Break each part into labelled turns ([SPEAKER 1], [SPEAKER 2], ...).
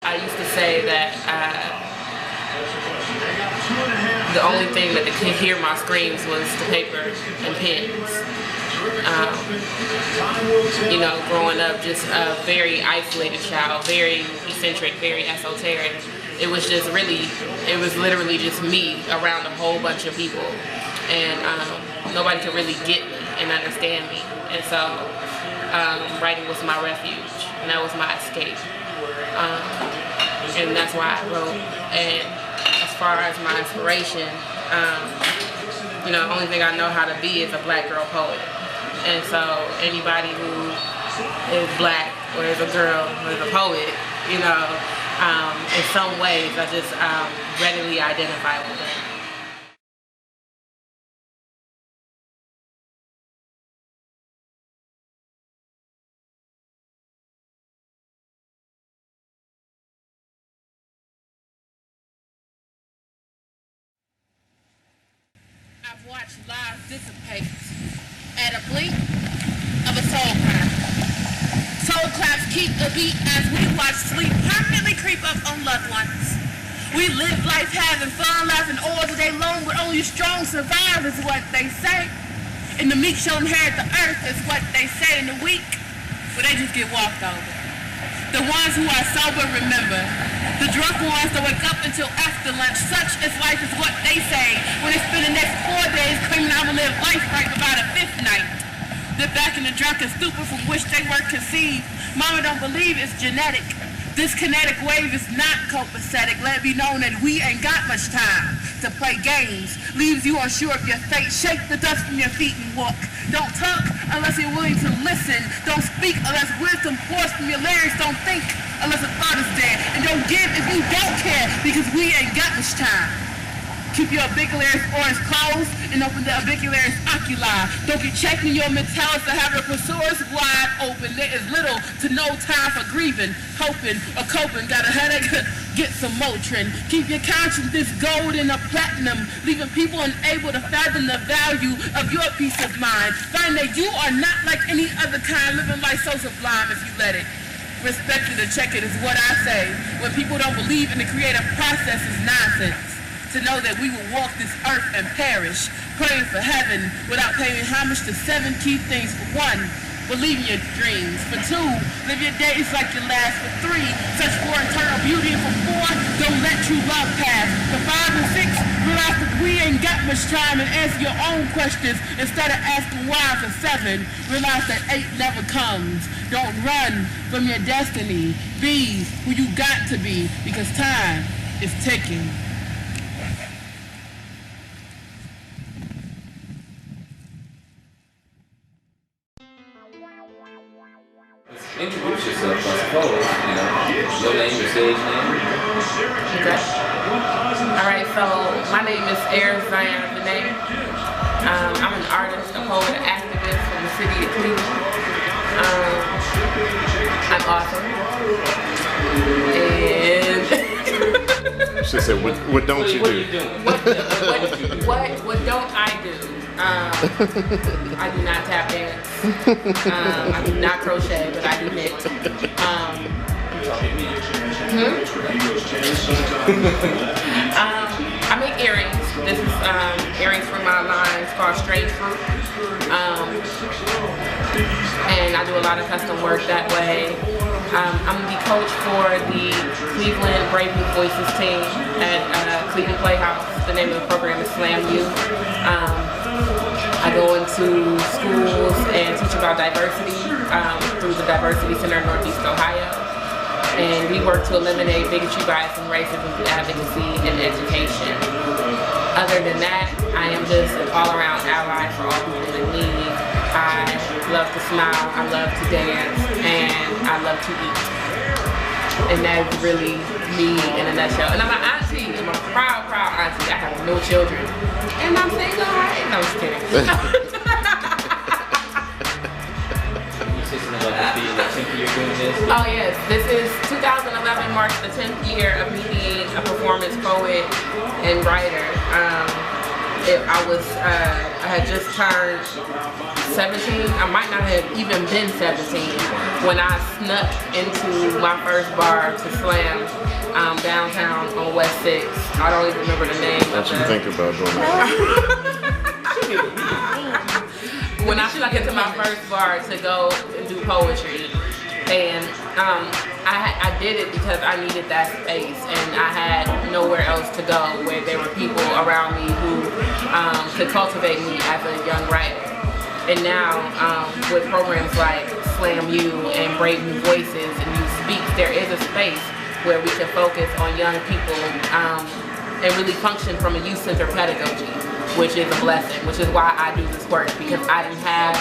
[SPEAKER 1] I used to say that the only thing that could hear my screams was the paper and pens. You know, growing up just a very isolated child, very eccentric, very esoteric. It was just really, it was literally just me around a whole bunch of people. And nobody could really get me and understand me. And so writing was my refuge, and that was my escape. And that's why I wrote. And as far as my inspiration, you know, the only thing I know how to be is a black girl poet. And so anybody who is black or is a girl or is a poet, you know, in some ways I just readily identify with them. I've watched lives dissipate at a blink of a soul clap. Soul claps keep the beat as we watch sleep permanently creep up on loved ones. We live life having fun, laughing all the day long, but only strong survive is what they say. And the meek shall inherit the earth is what they say. In the weak, but they just get walked over. The ones who are sober remember. The drunk ones that wake up until after lunch. Such is life is what they say when they spend the next 4 days claiming I will live life right about a fifth night. They're back in the drunken stupor from which they were conceived. Mama don't believe it's genetic. This kinetic wave is not copacetic. Let it be known that we ain't got much time to play games. Leaves you unsure of your fate. Shake the dust from your feet and walk. Don't talk unless you're willing to listen. Don't speak unless wisdom pours from your lyrics. Don't think unless a thought is there. And don't give if you don't care, because we ain't got much time. Keep your orbicularis orange closed and open the orbicularis oculi. Don't get checked in your metalis to have your pursuers wide open. There is little to no time for grieving, hoping, or coping. Got a headache? Get some Motrin. Keep your conscience this gold and a platinum, leaving people unable to fathom the value of your peace of mind. Find that you are not like any other kind, living life so sublime if you let it. Respect it or check it is what I say. When people don't believe in the creative process is nonsense. To know that we will walk this earth and perish, praying for heaven without paying homage to 7 key things. For 1, believe in your dreams. For 2, live your days like your last. For 3, search for eternal beauty. And for 4, don't let true love pass. For 5 and 6, realize that we ain't got much time and answer your own questions instead of asking why. For 7, realize that 8 never comes. Don't run from your destiny. Be who you got to be, because time is ticking.
[SPEAKER 2] Introduce yourself, I suppose, you know, your name, your stage name.
[SPEAKER 1] Okay. Alright, so my name is Zion Benet. I'm an artist, a poet, an activist from the city of Cleveland. I'm awesome. And
[SPEAKER 3] she said, what don't you do?
[SPEAKER 1] What don't I do? I do not tap dance. I do not crochet, but I do knit. I make earrings. This is earrings from my line. It's called Strange Fruit. And I do a lot of custom work that way. I'm the coach for the Cleveland Brave New Voices team at Cleveland Playhouse. The name of the program is Slam U. I go into schools and teach about diversity through the Diversity Center in Northeast Ohio. And we work to eliminate bigotry, bias, and racism through advocacy and education. Other than that, I am just an all-around ally for all people in need. I love to smile, I love to dance, and I love to eat. And that's really me in a nutshell. And I'm an auntie. I'm a proud auntie. I have no children. And I'm single, right? No, I'm just kidding.
[SPEAKER 2] You say something about the 10th year doing this?
[SPEAKER 4] Oh yes, this is 2011 marks the 10th year of me being a performance poet and writer. I had just turned 17. I might not have even been 17 when I snuck into my first bar to slam downtown on West 6. I don't even remember the name.
[SPEAKER 3] What you think about doing that?
[SPEAKER 4] When I snuck into my first bar to go and do poetry, and I did it because I needed that space, and I had nowhere else to go where there were people around me who could cultivate me as a young writer. And now with programs like Slam U and Brave New Voices and You Speak, there is a space where we can focus on young people and really function from a youth-centered pedagogy, which is a blessing, which is why I do this work, because I didn't have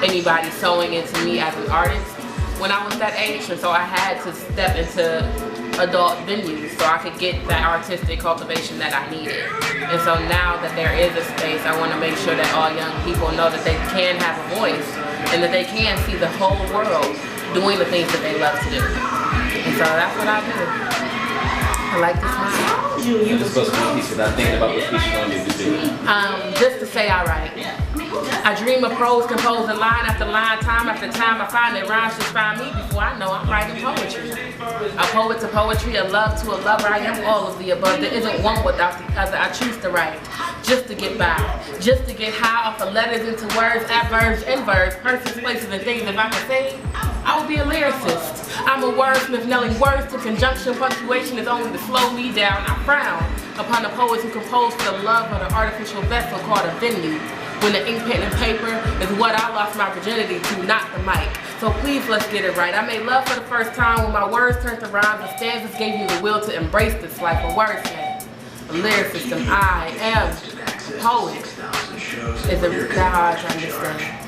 [SPEAKER 4] anybody sewing into me as an artist when I was that age, and so I had to step into adult venues so I could get that artistic cultivation that I needed. And so now that there is a space, I want to make sure that all young people know that they can have a voice and that they can see the whole world doing the things that they love to do. And so that's what I do. I like this one.
[SPEAKER 2] You discuss this piece because I'm thinking about what piece you want me to do.
[SPEAKER 4] Just to say I write. I dream of prose composing line after line, time after time. I find that rhymes just find me before I know I'm writing poetry. A poet to poetry, a love to a lover. I am all of the above. There isn't one without the other. I choose to write just to get by, just to get high off of letters into words, adverbs, inverbs, persons, places, and things. If I could sing, I would be a lyricist. I'm a wordsmith, nailing words to conjunction. Punctuation is only to slow me down. I frown upon the poets who compose for the love of the artificial vessel called a venue. When the ink, pen, and paper is what I lost my virginity to, not the mic. So please, let's get it right. I made love for the first time when my words turned to rhymes and stanzas gave me the will to embrace this life. A wordsmith, a lyricist, I am a poet. Is it that hard to understand?